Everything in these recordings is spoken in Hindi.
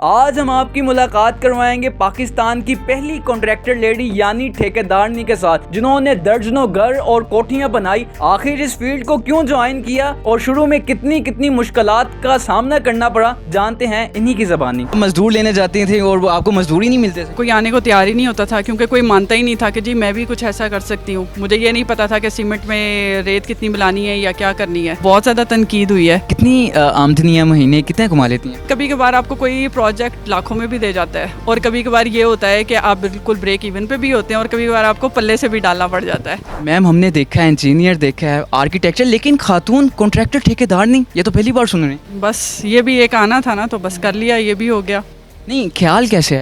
आज हम आपकी मुलाकात करवाएंगे पाकिस्तान की पहली कॉन्ट्रैक्टर लेडी यानी ठेकेदारनी के साथ, जिन्होंने दर्जनों घर और कोठियां बनाई। आखिर इस फील्ड को क्यों ज्वाइन किया और शुरू में कितनी कितनी मुश्किलात का सामना करना पड़ा, जानते हैं इन्हीं की ज़बानी। मजदूर लेने जाते थे और वो आपको मजदूरी नहीं मिलते थे? कोई आने को तैयार ही नहीं होता था, क्योंकि कोई मानता ही नहीं था कि जी मैं भी कुछ ऐसा कर सकती हूँ। मुझे ये नहीं पता था कि सीमेंट में रेत कितनी मिलानी है या क्या करनी है। बहुत ज़्यादा तनकीद हुई है। कितनी आमदनी है महीने, कितने कमा लेती हैं? कभी कभार आपको कोई प्रोजेक्ट लाखों में भी दे जाता है और कभी कभार ये होता है कि आप बिल्कुल ब्रेक इवन पे भी होते हैं और कभी कभार आपको पल्ले से भी डालना पड़ जाता है। मैम, हमने देखा है इंजीनियर, देखा है आर्किटेक्चर, लेकिन खातून कॉन्ट्रैक्टर ठेकेदार नहीं, ये तो पहली बार सुन रहे हैं। बस ये भी एक आना था ना, तो बस कर लिया, ये भी हो गया। नहीं, ख्याल कैसे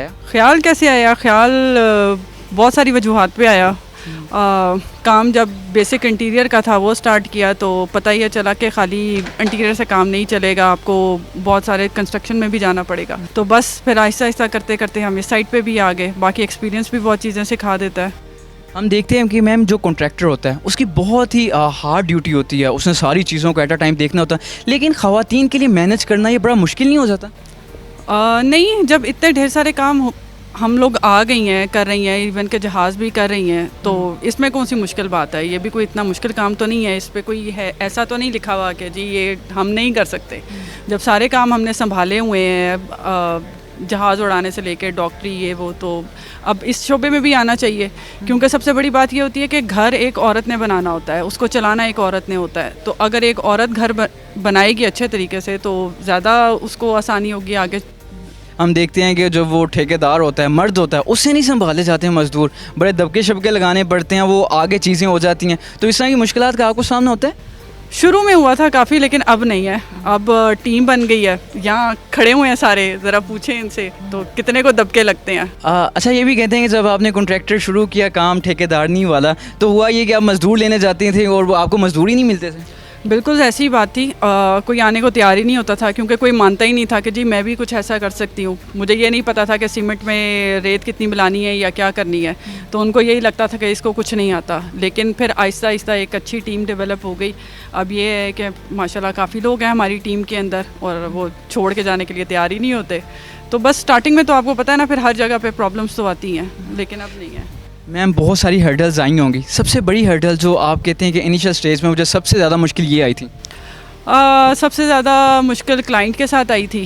आया? ख्याल बहुत सारी वजूहात पे आया। काम जब बेसिक इंटीरियर का था वो स्टार्ट किया तो पता ही चला कि खाली इंटीरियर से काम नहीं चलेगा, आपको बहुत सारे कंस्ट्रक्शन में भी जाना पड़ेगा। तो बस फिर आहिस्ता आहिस्ता करते करते हम इस साइड पे भी आ गए। बाकी एक्सपीरियंस भी बहुत चीज़ें सिखा देता है। हम देखते हैं कि मैम जो कॉन्ट्रैक्टर होता है उसकी बहुत ही हार्ड ड्यूटी होती है, उसने सारी चीज़ों को एट अ टाइम देखना होता है, लेकिन ख़वातीन के लिए मैनेज करना ये बड़ा मुश्किल नहीं हो जाता? नहीं, जब इतने ढेर सारे काम हम लोग आ गई हैं, कर रही हैं, इवन के जहाज़ भी कर रही हैं, तो इसमें कौन सी मुश्किल बात है? ये भी कोई इतना मुश्किल काम तो नहीं है। इस पर कोई है ऐसा तो नहीं लिखा हुआ कि जी ये हम नहीं कर सकते। जब सारे काम हमने संभाले हुए हैं, जहाज़ उड़ाने से लेकर डॉक्टरी ये वो, तो अब इस शोबे में भी आना चाहिए। क्योंकि सबसे बड़ी बात ये होती है कि घर एक औरत ने बनाना होता है, उसको चलाना एक औरत ने होता है। तो अगर एक औरत घर बनाएगी अच्छे तरीके से तो ज़्यादा उसको आसानी होगी आगे। हम देखते हैं कि जो वो ठेकेदार होता है, मर्द होता है, उससे नहीं संभाले जाते हैं मजदूर, बड़े दबके शबके लगाने पड़ते हैं, वो आगे चीज़ें हो जाती हैं। तो इस तरह की मुश्किलात का आपको सामना होता है? शुरू में हुआ था काफ़ी, लेकिन अब नहीं है। अब टीम बन गई है, यहाँ खड़े हुए हैं सारे, ज़रा पूछें इनसे तो कितने को दबके लगते हैं। अच्छा, ये भी कहते हैं कि जब आपने कॉन्ट्रैक्टर शुरू किया काम ठेकेदारनी वाला, तो हुआ ये कि आप मजदूर लेने जाते थे और वो आपको मजदूरी नहीं मिलते थे? बिल्कुल ऐसी बात थी। कोई आने को तैयार ही नहीं होता था, क्योंकि कोई मानता ही नहीं था कि जी मैं भी कुछ ऐसा कर सकती हूँ। मुझे ये नहीं पता था कि सीमेंट में रेत कितनी मिलानी है या क्या करनी है, तो उनको यही लगता था कि इसको कुछ नहीं आता। लेकिन फिर आहिस्ता आहिस्ता एक अच्छी टीम डेवलप हो गई। अब ये है कि माशाल्लाह काफ़ी लोग हैं हमारी टीम के अंदर और वो छोड़ के जाने के लिए तैयार ही नहीं होते। तो बस स्टार्टिंग में तो आपको पता है ना, फिर हर जगह पर प्रॉब्लम्स तो आती हैं, लेकिन अब नहीं है। मैम, बहुत सारी हर्डल्स आई होंगी, सबसे बड़ी हर्डल जो आप कहते हैं कि इनिशियल स्टेज में मुझे सबसे ज़्यादा मुश्किल ये आई थी? सबसे ज़्यादा मुश्किल क्लाइंट के साथ आई थी।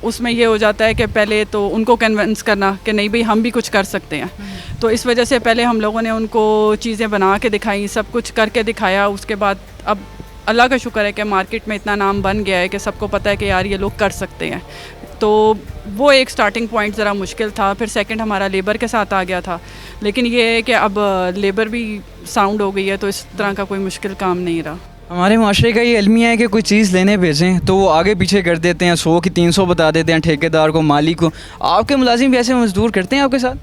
उसमें ये हो जाता है कि पहले तो उनको कन्विंस करना कि नहीं भाई हम भी कुछ कर सकते हैं। तो इस वजह से पहले हम लोगों ने उनको चीज़ें बना के दिखाई, सब कुछ करके दिखाया। उसके बाद अब अल्लाह का शुक्र है कि मार्केट में इतना नाम बन गया है कि सबको पता है कि यार ये लोग कर सकते हैं। तो वो एक स्टार्टिंग पॉइंट ज़रा मुश्किल था। फिर सेकंड हमारा लेबर के साथ आ गया था, लेकिन ये है कि अब लेबर भी साउंड हो गई है, तो इस तरह का कोई मुश्किल काम नहीं रहा। हमारे माशरे का ये अलमिया है कि कोई चीज़ लेने भेजें तो वो आगे पीछे कर देते हैं, 100 की 300 बता देते हैं ठेकेदार को, मालिक को। आपके मुलाजिम भी ऐसे मजदूर करते हैं आपके साथ?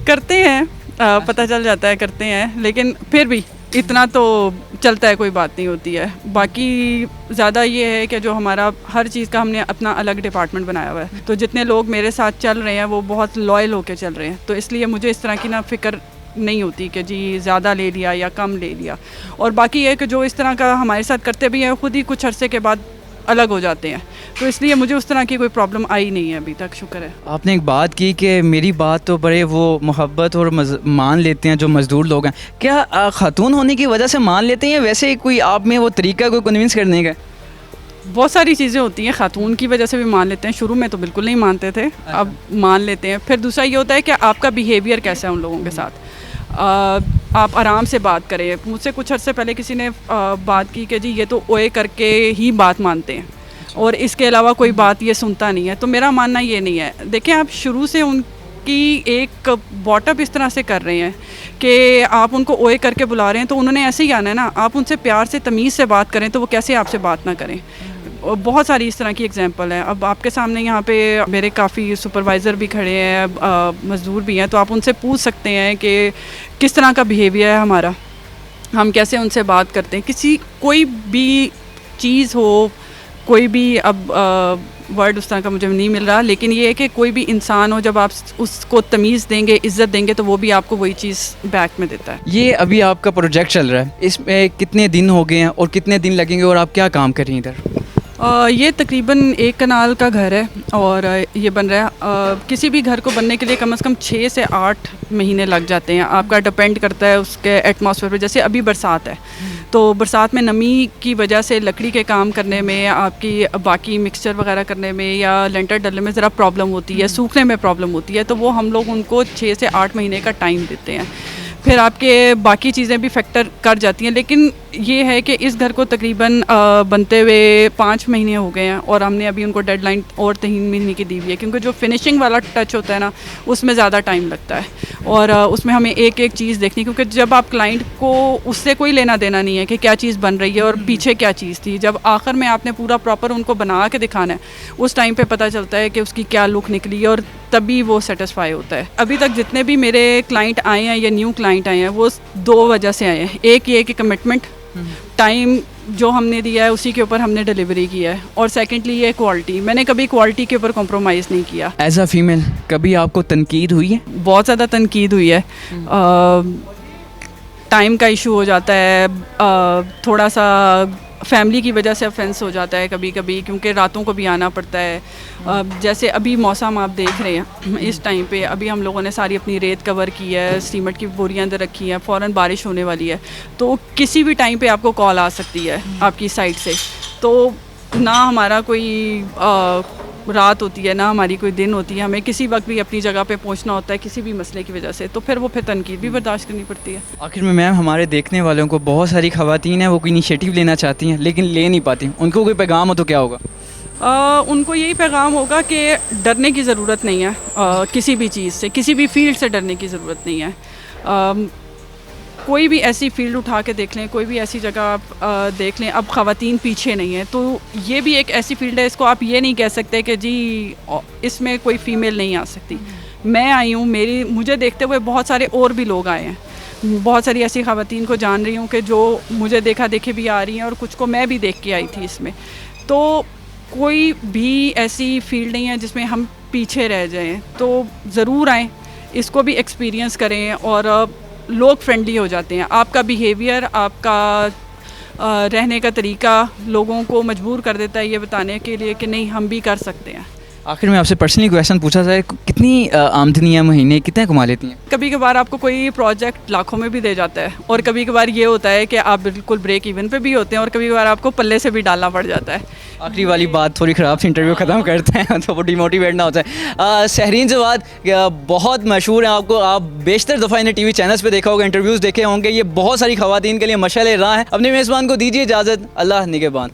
करते हैं, पता चल जाता है करते हैं, लेकिन फिर भी इतना तो चलता है, कोई बात नहीं होती है। बाकी ज़्यादा ये है कि जो हमारा हर चीज़ का हमने अपना अलग डिपार्टमेंट बनाया हुआ है, तो जितने लोग मेरे साथ चल रहे हैं वो बहुत लॉयल होकर चल रहे हैं। तो इसलिए मुझे इस तरह की ना फ़िक्र नहीं होती कि जी ज़्यादा ले लिया या कम ले लिया। और बाकी ये कि जो इस तरह का हमारे साथ करते भी हैं खुद ही कुछ अरसे के बाद अलग हो जाते हैं, तो इसलिए मुझे उस तरह की कोई प्रॉब्लम आई नहीं है अभी तक, शुक्र है। आपने एक बात की कि मेरी बात तो बड़े वो मोहब्बत और मान लेते हैं जो मज़दूर लोग हैं। क्या खातून होने की वजह से मान लेते हैं, वैसे कोई आप में वो तरीका कोई कन्विंस करने का? बहुत सारी चीज़ें होती हैं, खातून की वजह से भी मान लेते हैं। शुरू में तो बिल्कुल नहीं मानते थे, अब मान लेते हैं। फिर दूसरा ये होता है कि आपका बिहेवियर कैसा है उन लोगों के साथ। आप आराम से बात करें। मुझसे कुछ अर्से पहले किसी ने बात की कि जी ये तो ओए करके ही बात मानते हैं और इसके अलावा कोई बात ये सुनता नहीं है। तो मेरा मानना ये नहीं है। देखें, आप शुरू से उनकी एक बॉटअप इस तरह से कर रहे हैं कि आप उनको ओए करके बुला रहे हैं, तो उन्होंने ऐसे ही आना है ना। आप उनसे प्यार से तमीज़ से बात करें तो वो कैसे आपसे बात ना करें। बहुत सारी इस तरह की एग्जांपल है। अब आपके सामने यहाँ पे मेरे काफ़ी सुपरवाइज़र भी खड़े हैं, मज़दूर भी हैं, तो आप उनसे पूछ सकते हैं कि किस तरह का बिहेवियर है हमारा, हम कैसे उनसे बात करते हैं। कोई भी चीज़ हो, कोई भी अब वर्ड उस तरह का मुझे नहीं मिल रहा, लेकिन ये है कि कोई भी इंसान हो, जब आप उसको तमीज़ देंगे, इज़्ज़त देंगे, तो वो भी आपको वही चीज़ बैक में देता है। ये अभी आपका प्रोजेक्ट चल रहा है, इसमें कितने दिन हो गए हैं और कितने दिन लगेंगे और आप क्या काम कर रही हैं इधर? ये तकरीबन 1 कनाल का घर है और ये बन रहा है। किसी भी घर को बनने के लिए कम से कम 6 से 8 महीने लग जाते हैं। आपका डिपेंड करता है उसके एटमॉस्फेयर पे। जैसे अभी बरसात है तो बरसात में नमी की वजह से लकड़ी के काम करने में, आपकी बाकी मिक्सचर वगैरह करने में या लेंटर डलने में ज़रा प्रॉब्लम होती है, सूखने में प्रॉब्लम होती है। तो वो हम लोग उनको 6 से 8 महीने का टाइम देते हैं। फिर आपके बाकी चीज़ें भी फैक्टर कर जाती हैं। लेकिन ये है कि इस घर को तकरीबन बनते हुए 5 महीने हो गए हैं और हमने अभी उनको डेडलाइन और 3 महीने की दी हुई है, क्योंकि जो फिनिशिंग वाला टच होता है ना उसमें ज़्यादा टाइम लगता है और उसमें हमें एक एक चीज़ देखनी, क्योंकि जब आप क्लाइंट को उससे कोई लेना देना नहीं है कि क्या चीज़ बन रही है और पीछे क्या चीज़ थी। जब आखिर में आपने पूरा प्रॉपर उनको बना के दिखाना है उस टाइम पे पता चलता है कि उसकी क्या लुक निकली और तभी वो सेटिस्फाई होता है। अभी तक जितने भी मेरे क्लाइंट आए हैं या न्यू क्लाइंट आए हैं वो 2 वजह से आए हैं। एक ये कि कमिटमेंट, टाइम जो हमने दिया है उसी के ऊपर हमने डिलीवरी किया है, और सेकेंडली ये क्वालिटी। मैंने कभी क्वालिटी के ऊपर कॉम्प्रोमाइज़ नहीं किया। एज अ फीमेल कभी आपको तनकीद हुई है? बहुत ज़्यादा तनकीद हुई है। टाइम का इशू हो जाता है, थोड़ा सा फैमिली की वजह से ऑफेंस हो जाता है कभी कभी, क्योंकि रातों को भी आना पड़ता है। जैसे अभी मौसम आप देख रहे हैं इस टाइम पे, अभी हम लोगों ने सारी अपनी रेत कवर की है, सीमेंट की बोरियां अंदर रखी हैं, फ़ौरन बारिश होने वाली है, तो किसी भी टाइम पे आपको कॉल आ सकती है आपकी साइड से। तो ना हमारा कोई रात होती है ना हमारी कोई दिन होती है, हमें किसी वक्त भी अपनी जगह पे पहुंचना होता है किसी भी मसले की वजह से, तो फिर तनकीद भी बर्दाश्त करनी पड़ती है। आखिर में मैम, हमारे देखने वालों को बहुत सारी ख़वातीन हैं वो कोई इनिशिएटिव लेना चाहती हैं लेकिन ले नहीं पाती, उनको कोई पैगाम हो तो क्या होगा? उनको यही पैगाम होगा कि डरने की ज़रूरत नहीं है। किसी भी चीज़ से, किसी भी फील्ड से डरने की ज़रूरत नहीं है। कोई भी ऐसी फील्ड उठा के देख लें, कोई भी ऐसी जगह आप देख लें, अब ख़वातीन पीछे नहीं है। तो ये भी एक ऐसी फील्ड है, इसको आप ये नहीं कह सकते कि जी इसमें कोई फ़ीमेल नहीं आ सकती। मैं आई हूँ, मुझे देखते हुए बहुत सारे और भी लोग आए हैं। बहुत सारी ऐसी ख़वातीन को जान रही हूँ कि जो मुझे देखा देखे भी आ रही हैं और कुछ को मैं भी देख के आई थी इसमें। तो कोई भी ऐसी फील्ड नहीं है जिसमें हम पीछे रह जाएं। तो ज़रूर आएँ, इसको भी एक्सपीरियंस करें, और लोग फ्रेंडली हो जाते हैं। आपका बिहेवियर, आपका रहने का तरीका लोगों को मजबूर कर देता है ये बताने के लिए कि नहीं हम भी कर सकते हैं। आखिर में आपसे पर्सनली क्वेश्चन पूछा जाए, कितनी आमदनी है महीने, कितने कमा लेती हैं? कभी कभार आपको कोई प्रोजेक्ट लाखों में भी दे जाता है, और कभी कभार ये होता है कि आप बिल्कुल ब्रेक इवन पे भी होते हैं, और कभी कभार आपको पल्ले से भी डालना पड़ जाता है। आखिरी वाली बात थोड़ी ख़राब सी इंटरव्यू ख़त्म करते हैं तो वो डिमोटिवेट ना होता है। सहरीन जवाद बहुत मशहूर हैं, आपको आप बेशतर दफ़ा इन्हें टीवी चैनल्स पे देखा होगा, इंटरव्यूज़ देखे होंगे। ये बहुत सारी ख़वातीन के लिए मशाल राह है। अपने मेज़बान को दीजिए इजाज़त। अल्लाह निगहबान।